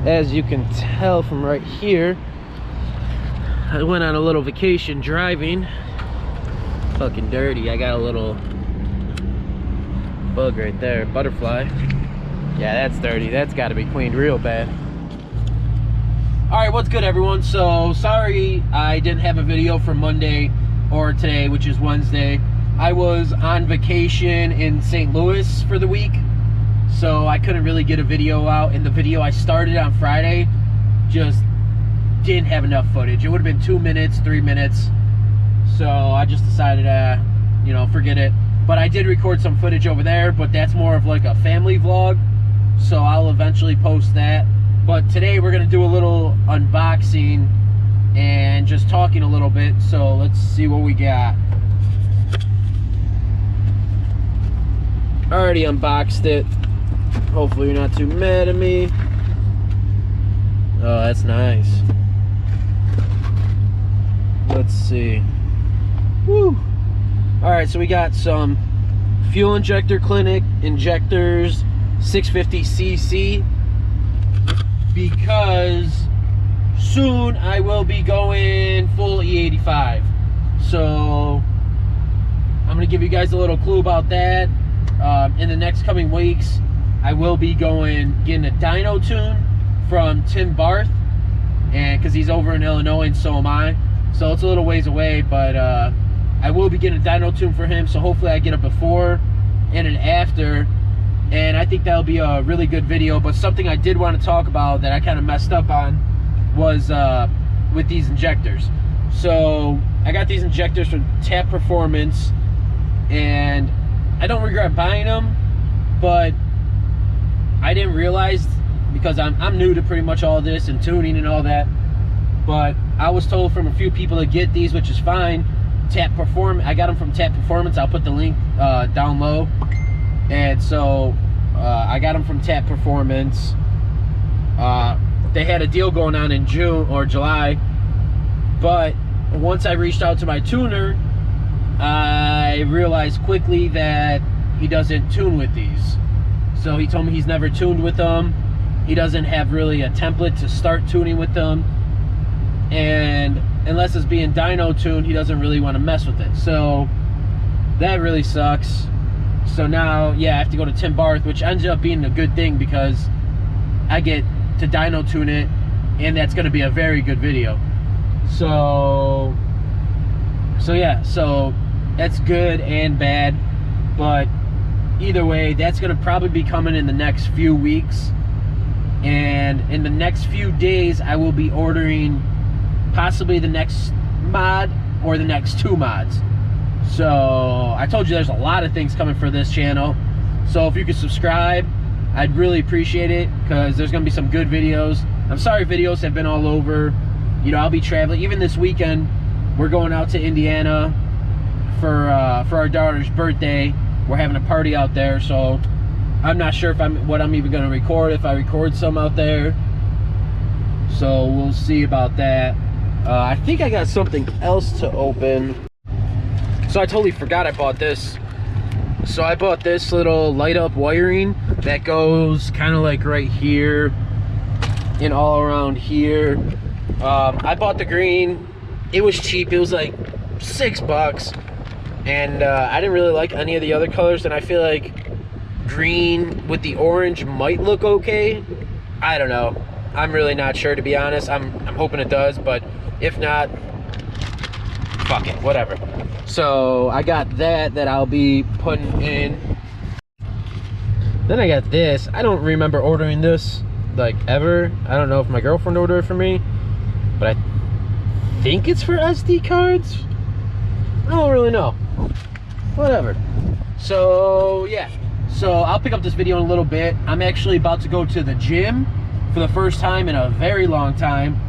as you can tell from right here, I went on a little vacation driving. Fucking dirty. I got a little bug right there, butterfly. Yeah, that's dirty. That's got to be cleaned real bad. All right, what's good, everyone? So sorry I didn't have a video for Monday or today, which is Wednesday. I was on vacation in St. Louis for the week, so I couldn't really get a video out, and the video I started on Friday just didn't have enough footage. It would have been 2 minutes, 3 minutes, so I just decided you know, forget it. But I did record some footage over there, but that's more of like a family vlog, so I'll eventually post that. But today we're gonna do a little unboxing and just talking a little bit, so let's see what we got. Already unboxed it. Hopefully you're not too mad at me. Oh, that's nice. Let's see. Woo! Alright, so we got some fuel injector clinic injectors, 650cc, because soon I will be going full E85. So I'm gonna give you guys a little clue about that. In the next coming weeks, I will be getting a dyno tune from Tim Barth, and because he's over in Illinois and so am I, so it's a little ways away, but I will be getting a dyno tune for him, so hopefully I get a before and an after, and I think that'll be a really good video. But something I did want to talk about that I kind of messed up on was with these injectors. So I got these injectors from Tap Performance, and I don't regret buying them, but I didn't realize, because I'm new to pretty much all this and tuning and all that, but I was told from a few people to get these, which is fine. I got them from Tap Performance. I'll put the link down low. And so I got them from Tap Performance. They had a deal going on in June or July, but once I reached out to my tuner, I realized quickly that he doesn't tune with these. So he told me he's never tuned with them. He doesn't have really a template to start tuning with them, and unless it's being dyno tuned, he doesn't really want to mess with it. So that really sucks. So now, yeah, I have to go to Tim Barth, which ends up being a good thing because I get to dyno tune it, and that's going to be a very good video. So yeah, so that's good and bad, but either way, that's going to probably be coming in the next few weeks, and in the next few days I will be ordering possibly the next mod or the next 2 mods. So I told you there's a lot of things coming for this channel, so if you could subscribe, I'd really appreciate it, because there's going to be some good videos. I'm sorry videos have been all over. You know, I'll be traveling. Even this weekend we're going out to Indiana for our daughter's birthday. We're having a party out there, so I'm not sure what I'm even going to record, if I record some out there. So we'll see about that. I think I got something else to open. So I totally forgot I bought this. So I bought this little light up wiring that goes kind of like right here and all around here. I bought the green. It was cheap. It was like $6, and I didn't really like any of the other colors, and I feel like green with the orange might look okay. I don't know. I'm really not sure, to be honest. I'm hoping it does, but if not, fuck it, whatever. So I got that I'll be putting in. Then I got this. I don't remember ordering this like ever. I don't know if my girlfriend ordered it for me, but I think it's for SD cards. I don't really know. Whatever. So yeah, so I'll pick up this video in a little bit. I'm actually about to go to the gym for the first time in a very long time.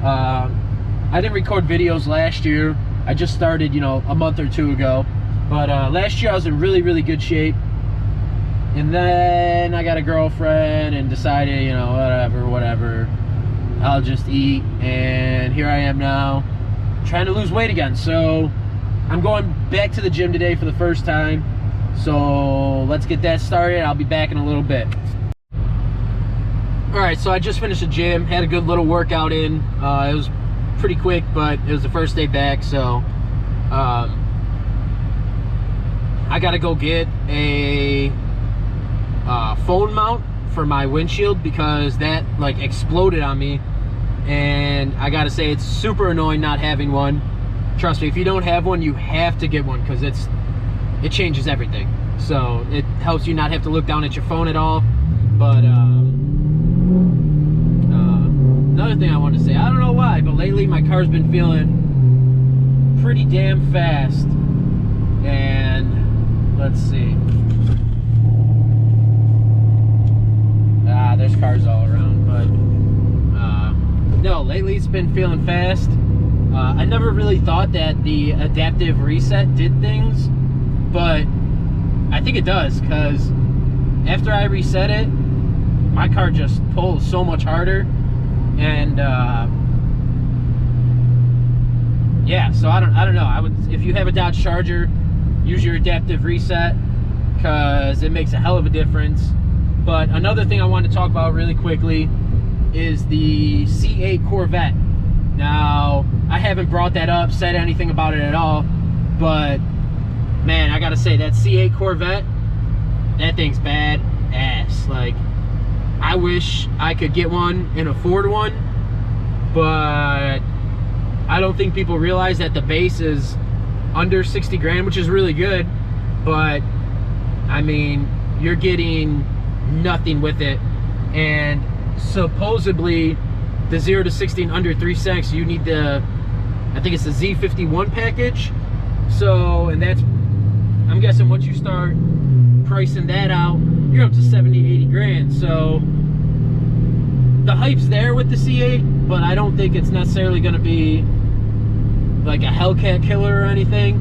I didn't record videos last year. I just started, you know, a month or 2 ago. But last year I was in really, really good shape. And then I got a girlfriend and decided, you know, whatever. I'll just eat. And here I am now, trying to lose weight again. So I'm going back to the gym today for the first time. So let's get that started. I'll be back in a little bit. All right, so I just finished the gym, had a good little workout in. It was pretty quick, but it was the first day back, so I gotta go get a phone mount for my windshield because that like exploded on me, and I gotta say it's super annoying not having one. Trust me, if you don't have one, you have to get one because it changes everything. So it helps you not have to look down at your phone at all. But another thing I want to say, I don't know why, but lately my car's been feeling pretty damn fast. And let's see. There's cars all around, but no, lately it's been feeling fast. I never really thought that the adaptive reset did things, but I think it does, because after I reset it, my car just pulls so much harder. And yeah, so I don't know. I would, if you have a Dodge Charger, use your adaptive reset because it makes a hell of a difference. But another thing I want to talk about really quickly is the C8 Corvette. Now, I haven't brought that up, said anything about it at all, but man, I gotta say, that C8 Corvette, that thing's bad ass. Like, I wish I could get one and afford one, but I don't think people realize that the base is under 60 grand, which is really good, but I mean, you're getting nothing with it. And supposedly the 0 to 60 in under 3 seconds, you need the, I think it's the Z51 package. So, and that's, I'm guessing once you start pricing that out, you're up to 70, 80 grand. So the hype's there with the C8, but I don't think it's necessarily going to be like a Hellcat killer or anything.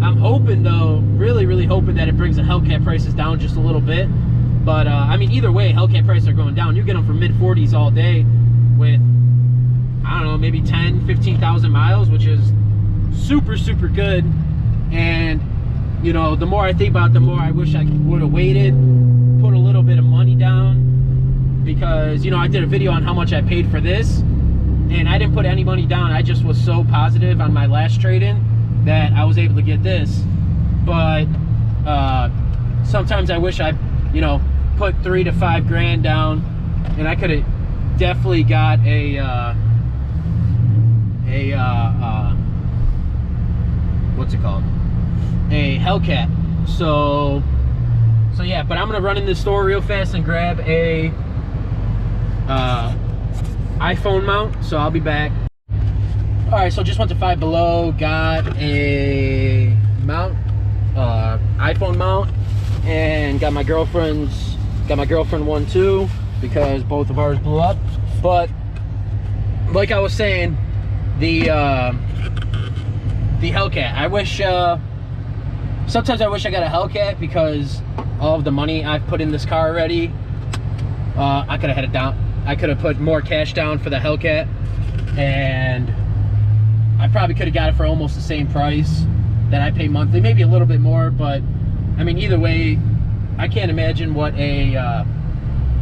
I'm hoping though, really hoping that it brings the Hellcat prices down just a little bit. But I mean, either way, Hellcat prices are going down. You get them for mid 40s all day with, I don't know, maybe 10, 15,000 miles, which is super good. And you know, the more I think about it, the more I wish I would have waited, put a little bit of money down, because you know, I did a video on how much I paid for this and I didn't put any money down. I just was so positive on my last trade-in that I was able to get this. But sometimes I wish I, you know, put 3 to 5 grand down, and I could have definitely got a what's it called? A Hellcat. So yeah, but I'm gonna run in the store real fast and grab a iPhone mount, so I'll be back. All right, so just went to Five Below, got a mount, iPhone mount, and got my girlfriend one too, because both of ours blew up. But like I was saying, the Hellcat, I wish sometimes I wish I got a Hellcat because all of the money I've put in this car already. I could have had it down. I could have put more cash down for the Hellcat, and I probably could have got it for almost the same price that I pay monthly, maybe a little bit more. But I mean, either way, I can't imagine what a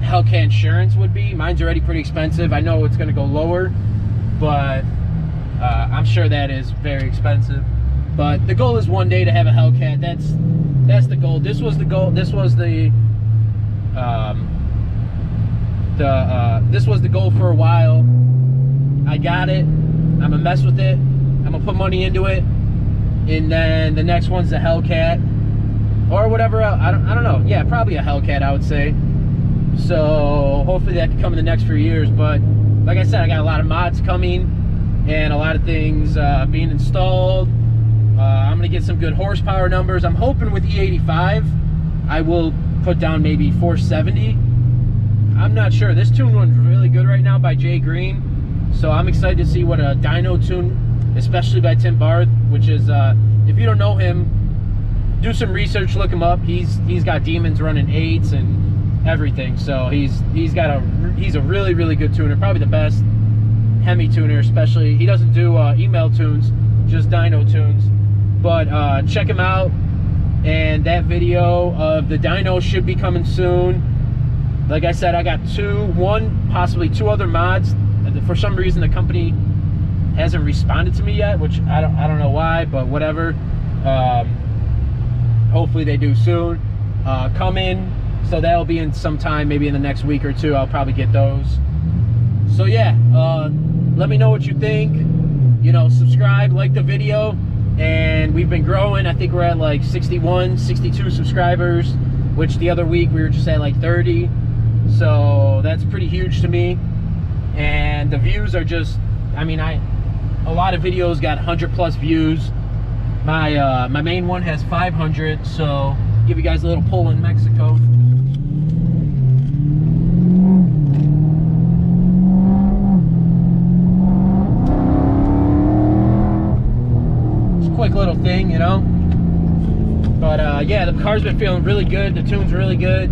Hellcat insurance would be. Mine's already pretty expensive. I know it's going to go lower, but I'm sure that is very expensive. But the goal is one day to have a Hellcat. That's the goal. This was the goal. This was the goal for a while. I got it. I'm gonna mess with it. I'm gonna put money into it, and then the next one's the Hellcat or whatever else. I don't know. Yeah, probably a Hellcat, I would say. So hopefully that can come in the next few years. But like I said, I got a lot of mods coming and a lot of things being installed. I'm gonna get some good horsepower numbers. I'm hoping with e85 I will put down maybe 470. I'm not sure. This tune runs really good right now by Jay Green, so I'm excited to see what a dyno tune, especially by Tim Barth, which is if you don't know him, do some research, look him up. He's got demons running 8s and everything, so he's a really good tuner, probably the best Hemi tuner. Especially, he doesn't do email tunes, just dyno tunes. But check him out, and that video of the dyno should be coming soon. Like I said, I got possibly two other mods. For some reason, the company hasn't responded to me yet, which I don't know why, but whatever. Hopefully they do soon. Come in, so that'll be in sometime, maybe in the next week or two. I'll probably get those. So yeah, let me know what you think. You know, subscribe, like the video, and we've been growing. I think we're at like 61, 62 subscribers, which the other week we were just at like 30. So that's pretty huge to me. And the views are just, I mean, a lot of videos got 100+ views. My main one has 500, so give you guys a little pull in Mexico. It's a quick little thing, you know. But yeah, the car's been feeling really good. The tune's really good.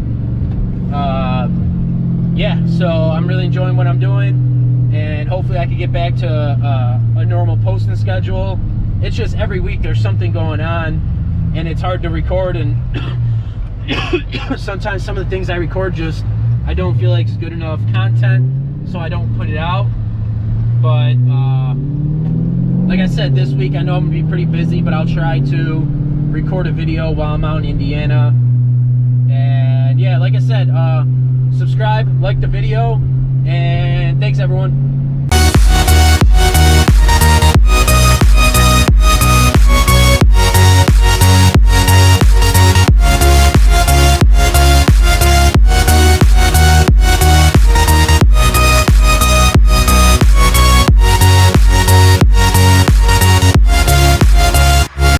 Yeah, so I'm really enjoying what I'm doing, and hopefully I can get back to a normal posting schedule. It's just every week there's something going on, and it's hard to record, and sometimes some of the things I record just, I don't feel like it's good enough content, so I don't put it out. But like I said, this week I know I'm gonna be pretty busy, but I'll try to record a video while I'm out in Indiana. And yeah, like I said, subscribe, like the video, and thanks everyone.